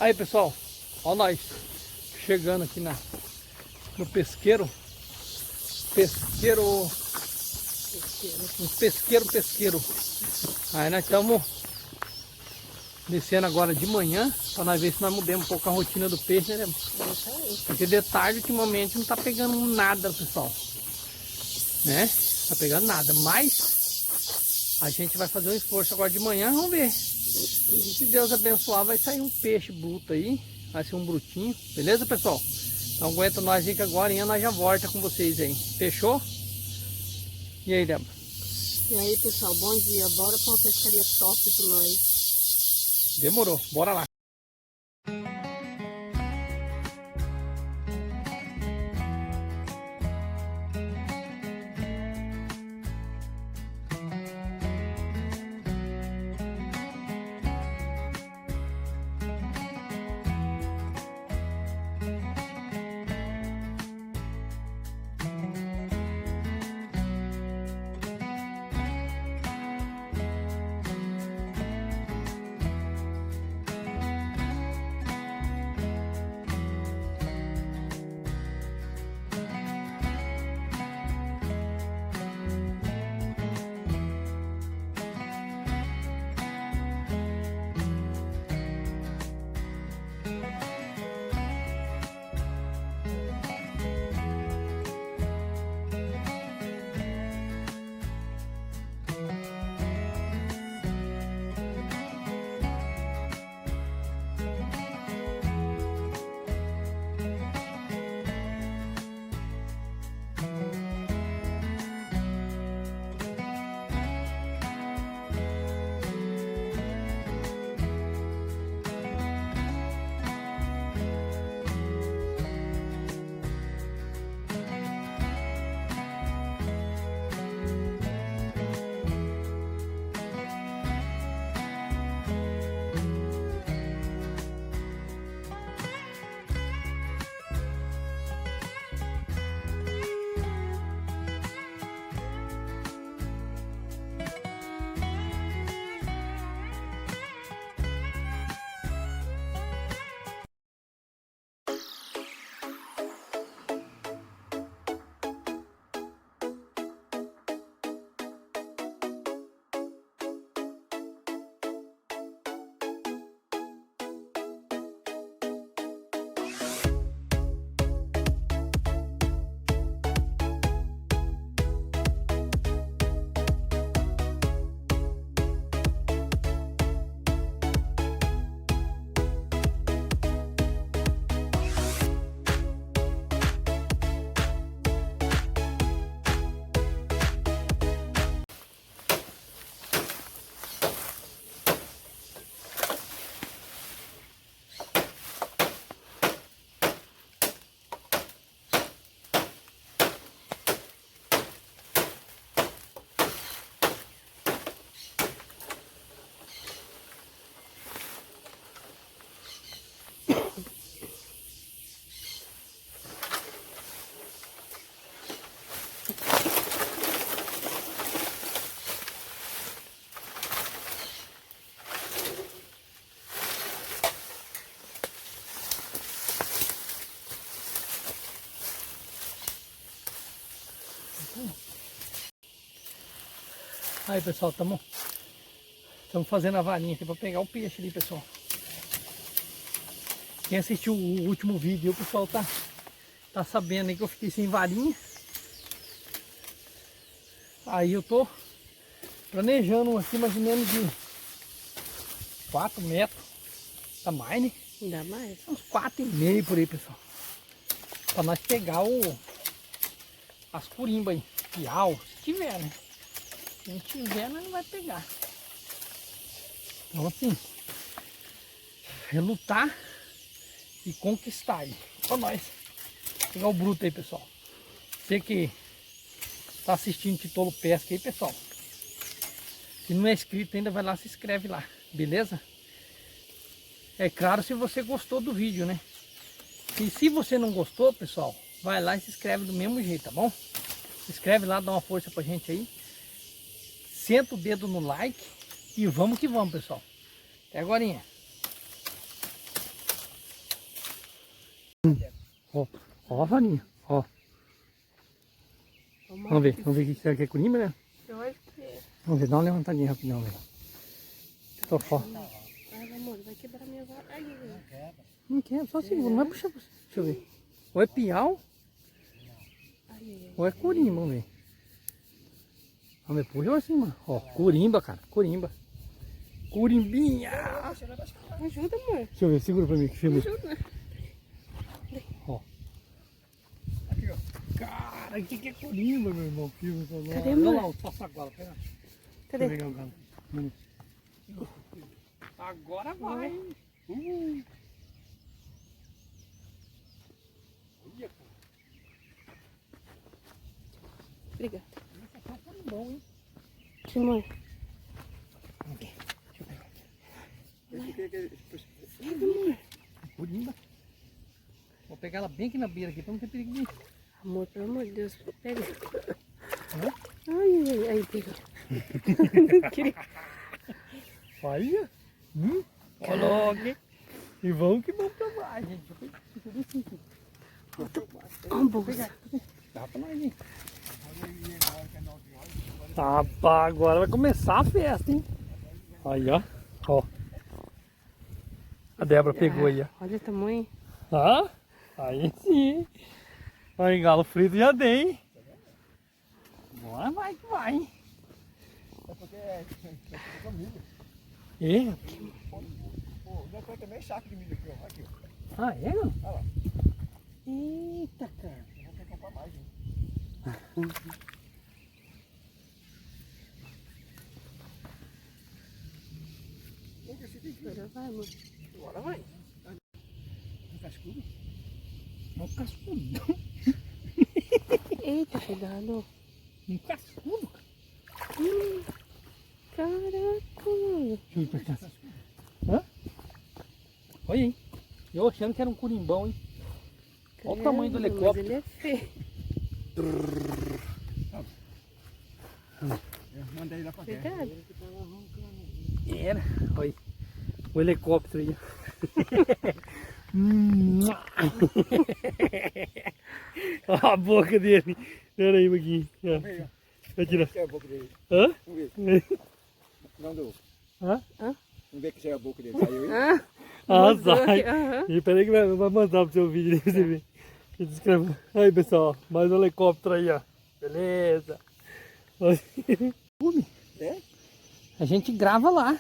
Aí pessoal, olha nós chegando aqui no pesqueiro. Pesqueiro. Aí nós estamos descendo agora de manhã para nós ver se nós mudamos um pouco a rotina do peixe, né? Porque de tarde ultimamente não tá pegando nada, pessoal, né? Tá pegando nada, mas a gente vai fazer um esforço agora de manhã, vamos ver. Se Deus abençoar, vai sair um peixe bruto aí, vai ser um brutinho, beleza, pessoal? Então aguenta nós aí que agora nós já volta com vocês aí, fechou? E aí, Débora? E aí, pessoal, bom dia, bora pra uma pescaria top com nós. Demorou, bora lá. Aí pessoal, estamos fazendo a varinha aqui para pegar o peixe ali, pessoal. Quem assistiu o último vídeo, o pessoal tá sabendo aí que eu fiquei sem varinha. Aí eu tô planejando aqui mais ou menos de 4 metros. Tá mais, né? Ainda mais. Uns 4,5 por aí, pessoal. Para nós pegar as curimbas aí. Piau, se tiver, né? Se não tiver, nós não vai pegar. Então assim, relutar e conquistar aí. Pra nós pegar o bruto aí, pessoal. Você que tá assistindo Titolo Pesca aí, pessoal. Se não é inscrito ainda, vai lá, se inscreve lá, beleza? É claro, se você gostou do vídeo, né? E se você não gostou, pessoal, vai lá e se inscreve do mesmo jeito, tá bom? Se inscreve lá, dá uma força pra gente aí. Senta o dedo no like e vamos que vamos, pessoal. Até agorinha. Ó a farinha, ó. Vamos ver o que será que é curimba, né? Eu acho que é. Vamos ver, dá uma levantadinha rapidão, velho. Tô fora. Ai, amor, vai quebrar minha vara. Ai, ai, Não quer, só segura, não vai puxar. Deixa eu ver. Ou é piau, ai. ou é curimba, vamos ver. Vamos ver, puxa assim, mano. Ó, curimba, cara, curimba. Curimbinha. Ajuda, amor. Deixa eu ver, segura pra mim, que filme. Ajuda. Ó. Aqui, ó. Cara, o que é curimba, meu irmão? Filme, Cadê, olha mãe? lá, o saguala, pega. Cadê? Deixa eu pegar o galo. Agora vai. Olha, cara. Obrigada. Essa tá tão bom, hein? Que mãe? Vamos ver. Deixa eu pegar aqui. Cadê, amor? Curimba. Vou pegar ela bem aqui na beira aqui, pra não ter perigo de... Amor, pelo amor de Deus, pega. Hã? Ai, ai, ai, pega. Olha. Olha logo. E vamos que vamos pra baixo, gente. Ó, bolsa. Dá pra nós ir. Tá, pá, agora vai começar a festa, hein? Aí, ó. Ó. A Débora pegou aí, ó. Olha o tamanho. Ah, aí sim. Aí, galo frito já dei. Agora vai que vai. É porque é família. E? O meu pai também é saco de milho aqui, ó. Aqui, ó. Ah, é? Não? Olha lá. Eita, cara. Eu vou ter que comprar mais, hein? Nunca se tem que Agora vai, amor. agora vai. Um cascudo? É um cascudo. Eita, cuidado. Um cascudo. Caraca. Deixa eu ir pra cá. Hã? Olha aí. Eu achando que era um curimbão, hein? Olha o tamanho do Caramba, helicóptero. Mas ele é feio. Eu mandei lá pra terra. Cuidado. Era. Olha aí. O helicóptero aí. Olha a boca dele. Pera aí, Maguinho. Vamos ver, ó. Vai tirar. Que é a boca dele. Hã? Vamos ver. Não deu. Hã? Vamos ver que é a boca dele. Saiu aí. Ah, Ah, vazou sai. aqui, aham. E peraí que vai mandar pro seu vídeo pra você ver. Ele descreve. Aí, pessoal, mais um helicóptero aí, ó. Beleza. É? A gente grava lá.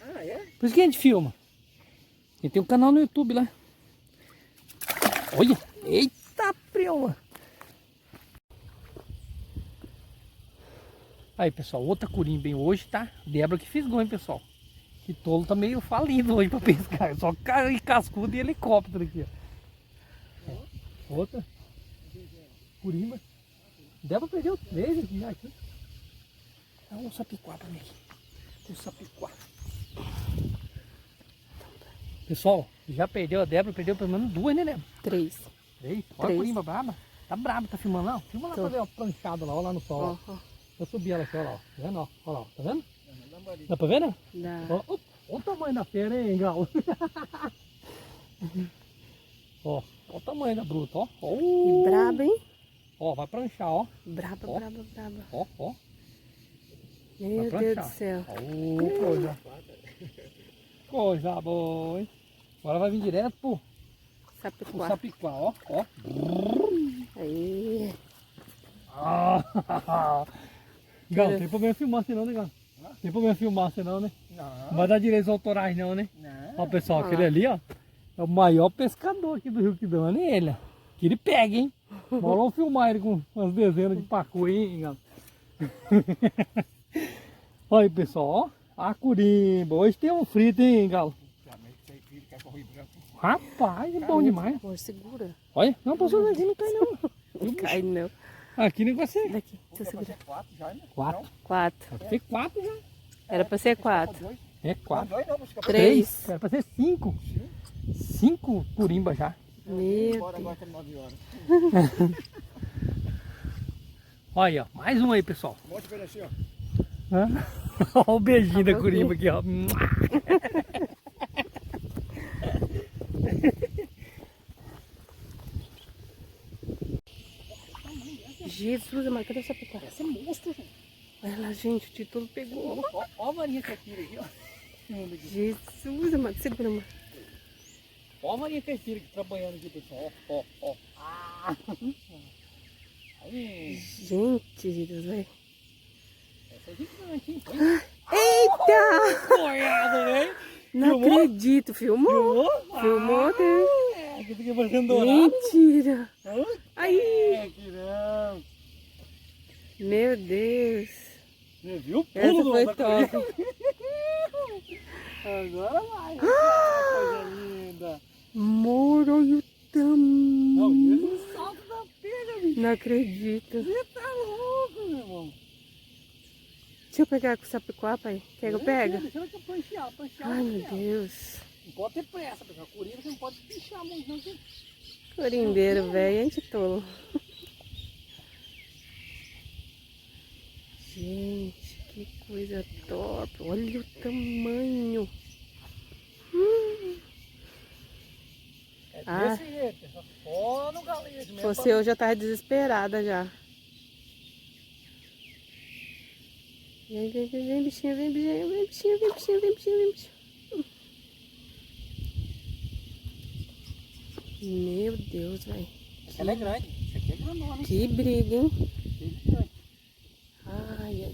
Ah, é? Por isso que a gente filma. A gente tem um canal no YouTube lá. Olha. Eita, preula. Aí, pessoal, outra curimba, hein? Hoje tá Débora que fisgou, hein, pessoal? Que tolo tá meio falido hoje pra pescar. Só cascudo e helicóptero aqui, ó. Outra. Curimba. Débora perdeu 3 aqui já. Aqui. Dá um sapiquá pra mim aqui. Um sapiquá. Pessoal, já perdeu a Débora, perdeu pelo menos 2, né, Débora? 3. 3. Olha a 3. curimba braba. Tá braba, tá filmando lá? Filma lá Tô. pra ver a planchada lá, olha lá no sol. Ó, Ó. ó. Eu subi ela aqui, olha lá. Ó. Tá vendo? Ó, olha lá, tá vendo? Dá pra ver, né? Dá. Ó, ó, olha o tamanho da fera, hein, Galo? Ó, olha o tamanho da bruta, ó. E braba, hein? Ó, vai pranchar, ó. Braba, Ó. braba, braba. Ó, ó. Meu Vai Deus pranchar. do céu. Ó, coisa. Coisa boa, hein? Agora vai vir direto pro Sapiquá. Sapiquá, ó. Ó. Aí. Ah, Galo, não tem problema filmar assim não, né, Galo? Tem problema filmar assim não, né? Não. Não vai dar direitos autorais não, né? Não. Ó, pessoal, Olha aquele lá. ali, ó, é o maior pescador aqui do Rio Quidama, é ele, ó. Que ele pega, hein? Bora vamos filmar ele com umas dezenas de pacu aí, hein, Galo? Olha aí, pessoal, ó, a curimba. Hoje tem um frito, hein, Galo? Rapaz, é bom demais. Amor, segura. Olha, não, professor, aqui não cai não. Não cai, não. Aqui o negócio é Daqui, deixa eu segurar. 4 já, né? 4. 4. Tem 4 já. Era pra ser 4. É 4. 2 não, busca 3. Era pra ser 5. 5 curimba já. Meu Bora Deus. agora que é 9 horas. Olha aí, ó, mais um aí, pessoal. Um monte de assim, ó. Hã? Olha o beijinho da Tava curimba aqui, ó. Jesus, amado, cadê o sapicó? Essa é monstro, gente. Olha lá, gente, o título pegou. Ó a varinha caipira aqui, ó. Jesus, amado, segura, amado. Ó a varinha caipira aqui trabalhando aqui, pessoal. Ó. Ah. Aí. Gente de Deus, velho. Essa é gigante, hein? Eita! Corrado, velho. Não Filmou? acredito, filmou? Filmou, né? É, que fica parecendo dourado. Mentira! Hã? Aí! É, que não. Meu Deus! Você viu o pulo Essa do foi da top! colher? Agora vai. Coisa linda. Amor, olha o Não, tamanho! esse salto da pega, bicho. Não acredito! Você tá louco, meu irmão. Deixa eu pegar com o sapicó, pai. Quer que eu pegue? Deixa ela panchear. Ai, meu Deus! Não pode ter pressa, porque a corinha você não pode pichar muito, não. Que... Corimbeiro, velho, anti-tolo. Gente, que coisa top. Olha o tamanho. É Ah. desse jeito, pessoal. Só no galete mesmo. Você hoje já tava desesperada já. Vem, bichinho, vem, bichinho. Meu Deus, velho. Ela é grande. Isso aqui é grandona, hein? Que briga, hein? Isso aqui é gigante. Ai.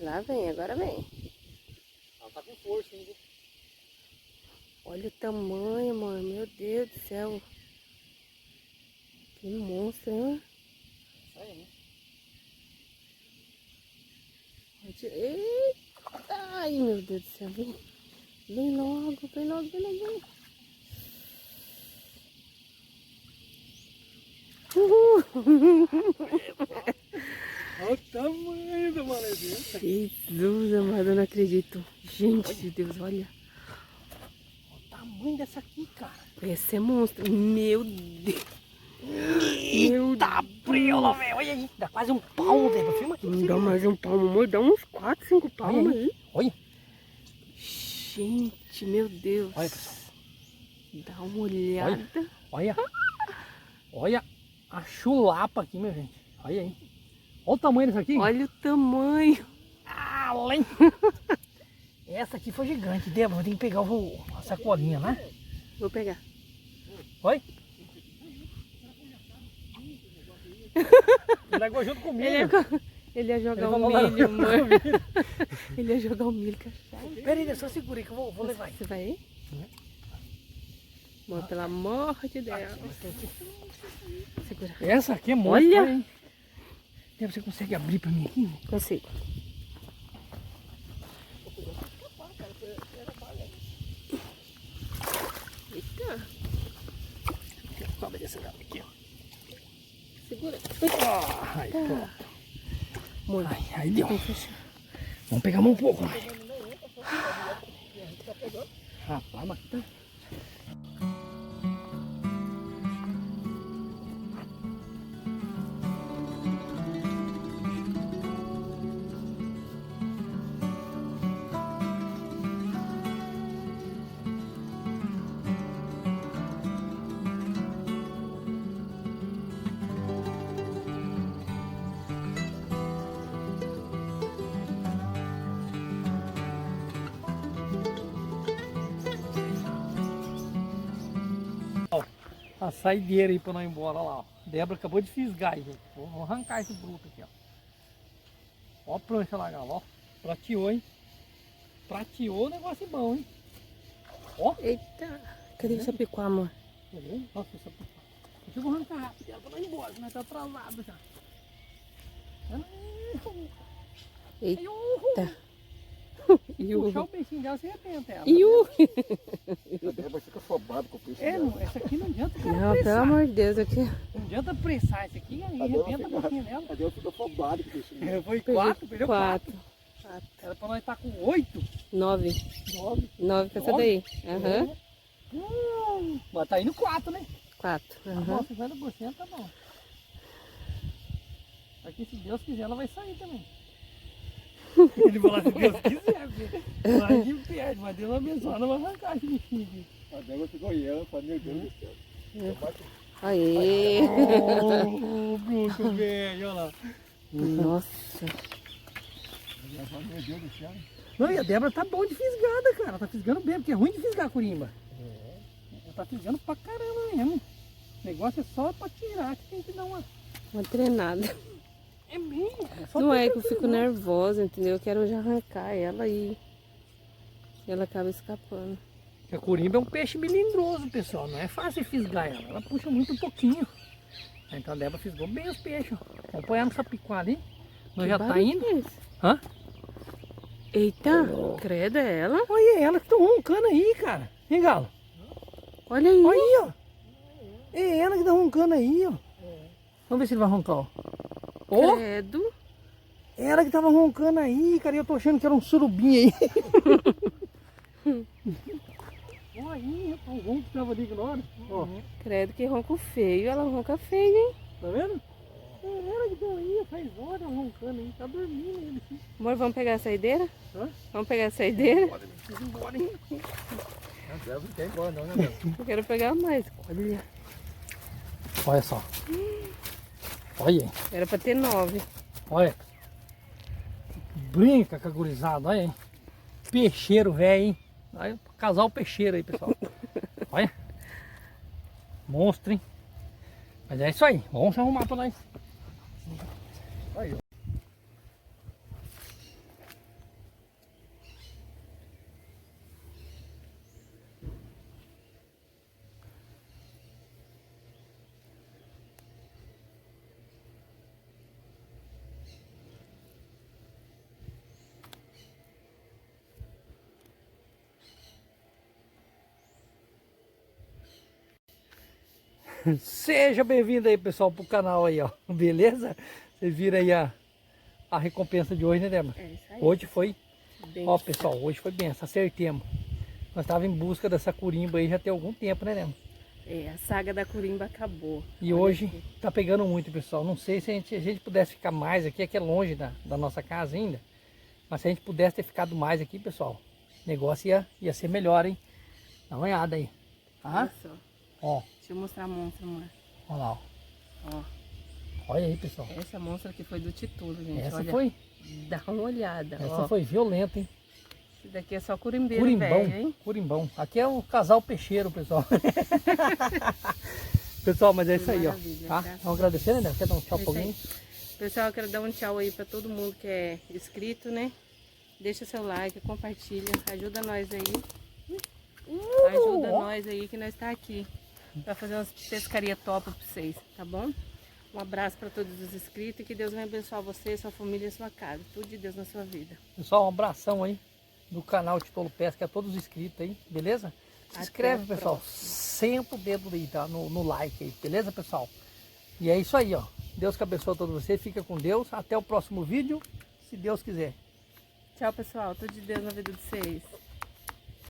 Lá vem, agora vem. Ela tá com força ainda. Olha o tamanho, mano. Meu Deus do céu. Que monstro, hein? Isso aí, né? Eita! Ai, meu Deus do céu. Vem logo. Olha o tamanho da maledeta. Jesus, amado, eu não acredito. Gente de Deus, olha. Olha o tamanho dessa aqui, cara. Esse é monstro. Meu Deus. Meu Tá preula, velho. Olha aí. Dá quase um palmo, velho. Filma aqui. Não dá mais um palmo, amor. Dá uns 4, 5 palmos aí. Olha. Gente, meu Deus. Olha, pessoal. Dá uma olhada. Olha a chulapa aqui, minha gente. Olha aí. Olha o tamanho dessa aqui. Olha o tamanho. Além. Essa aqui foi gigante. Débora, tem que pegar a sacolinha, né? Vou pegar. Oi? Ele agora junto comigo. Ele ia jogar Ele o falou lá, milho, amor. Ele ia jogar o milho, cachorro. Pera aí, só segura aí que eu vou levar. Você vai aí? Amor, pelo amor de Deus. Segura. Essa aqui é monstro, Olha. hein? Você consegue abrir pra mim aqui? Consigo. Eita. Sobe desse lado aqui, ó. Segura. Aí, pronto. Amor, Aí deu. vem fechar. Vamos pegar mais um pouco. Rapaz, mas tá... A saideira aí pra nós ir embora lá, ó. Débora acabou de fisgar aí, gente. Vou arrancar esse bruto aqui, ó. Ó a prancha lá, galera, ó. Prateou, hein? Prateou o negócio bom, hein? Ó. Eita. Cadê o sapicó, amor? Tá vendo? Nossa, essa... Deixa eu vou arrancar rápido ela pra nós ir embora, senão tá atrasado já. Eita. Se puxar o peixinho dela, você arrebenta ela. A Débora fica afobada com o peixe É, dela. não, essa aqui não adianta o cara Não, pelo pressar. amor de Deus, aqui. Não adianta pressar esse aqui, aí arrebenta a boquinha dela. A Débora fica afobada com o peixe dela. Foi 4, perdeu 4. 4. Era pra nós estar com 8, 9. 9. 9 com essa daí. Aham. Mas tá indo 4, né? 4. Tá Aham. bom, 50% tá bom. Aqui, se Deus quiser, ela vai sair também. Ele falou se Deus quiser, porque vai de perde, mas Deus abençoe, não vai arrancar esse bichinho aqui. A Débora ficou olhando, falando, meu Deus do céu. Aê! Ô, bruto, velho, olha lá. Nossa. Meu Deus do céu. Não, e a Débora tá bom de fisgada, cara. Tá fisgando bem, porque é ruim de fisgar a corimba. Ela tá fisgando pra caramba mesmo. O negócio é só pra tirar, que tem que dar uma treinada. É mesmo? Só Não tem é que eu fico fisgar. nervosa, entendeu? Eu quero já arrancar ela e ela acaba escapando. A corimba é um peixe melindroso, pessoal. Não é fácil fisgar ela. Ela puxa muito pouquinho. Então a Débora fisgou bem os peixes. Ó. Vamos pôr ela no sapicuá ali. Nós já tá barulho indo. é esse? Hã? Eita, credo, é ela? Olha ela que tá roncando aí, cara. Hein, Galo? Olha aí. Olha aí, ó. É ela que tá roncando aí, ó. Vamos ver se ele vai roncar, ó. Ó, Credo. ela que tava roncando aí, cara. E eu tô achando que era um surubim aí. Olha aí, rapaz, o ronco que tava ali agora. Ó, Credo, que ronco feio. Ela ronca feio, hein? tá vendo? É ela que tá aí, faz horas roncando aí. Tá dormindo ele aqui. Amor, vamos pegar a saideira? Hã? Vamos pegar a saideira? Vamos embora, hein? Não deve ter embora não, né, Débora? Eu quero pegar mais. Olha. Olha só. Olha aí. Era pra ter 9. Olha. Brinca com a gurizada, olha aí. Peixeiro velho, hein? Olha, casal peixeiro aí, pessoal. Olha. Monstro, hein? Mas é isso aí. Vamos se arrumar pra nós. Aí, ó. Seja bem-vindo aí, pessoal, pro canal aí, ó. Beleza? Vocês viram aí a recompensa de hoje, né, Débora? É isso aí. Hoje foi, Bem, ó, pessoal, hoje foi bem, acertemos. Nós estávamos em busca dessa corimba aí já tem algum tempo, né, Débora? a saga da corimba acabou. E Olha hoje aqui. tá pegando muito, pessoal. Não sei se a gente pudesse ficar mais aqui, aqui é longe da nossa casa ainda. Mas se a gente pudesse ter ficado mais aqui, pessoal, o negócio ia ser melhor, hein? Dá uma olhada aí. Tá? Olha só. Ó, Deixa eu mostrar a monstra, amor. olha lá, ó. Ó, Olha aí, pessoal. essa monstra aqui foi do Titulo, gente. Essa Olha, foi, dá uma olhada. essa Ó. foi violenta, hein? Esse daqui é só curimbeiro Curimbão, velho, hein? curimbão. Aqui é o casal peixeiro, pessoal. Pessoal, mas é isso aí, ó. Maravilha, Tá? graças Vamos agradecer, né? Quer dar um tchau É pra isso aí. alguém? Pessoal, eu quero dar um tchau aí pra todo mundo que é inscrito, né? Deixa seu like, compartilha, ajuda nós aí. Ajuda nós aí que nós tá aqui pra fazer umas pescaria top pra vocês, tá bom? Um abraço pra todos os inscritos e que Deus venha abençoar você, sua família e sua casa. Tudo de Deus na sua vida. Pessoal, um abração aí do canal Titolo Pesca, a todos os inscritos aí, beleza? Se Até inscreve, a pessoal. próxima. Senta o dedo aí, tá? No like aí, beleza, pessoal? E é isso aí, ó. Deus que abençoe todos vocês. Fica com Deus. Até o próximo vídeo, se Deus quiser. Tchau, pessoal. Tudo de Deus na vida de vocês.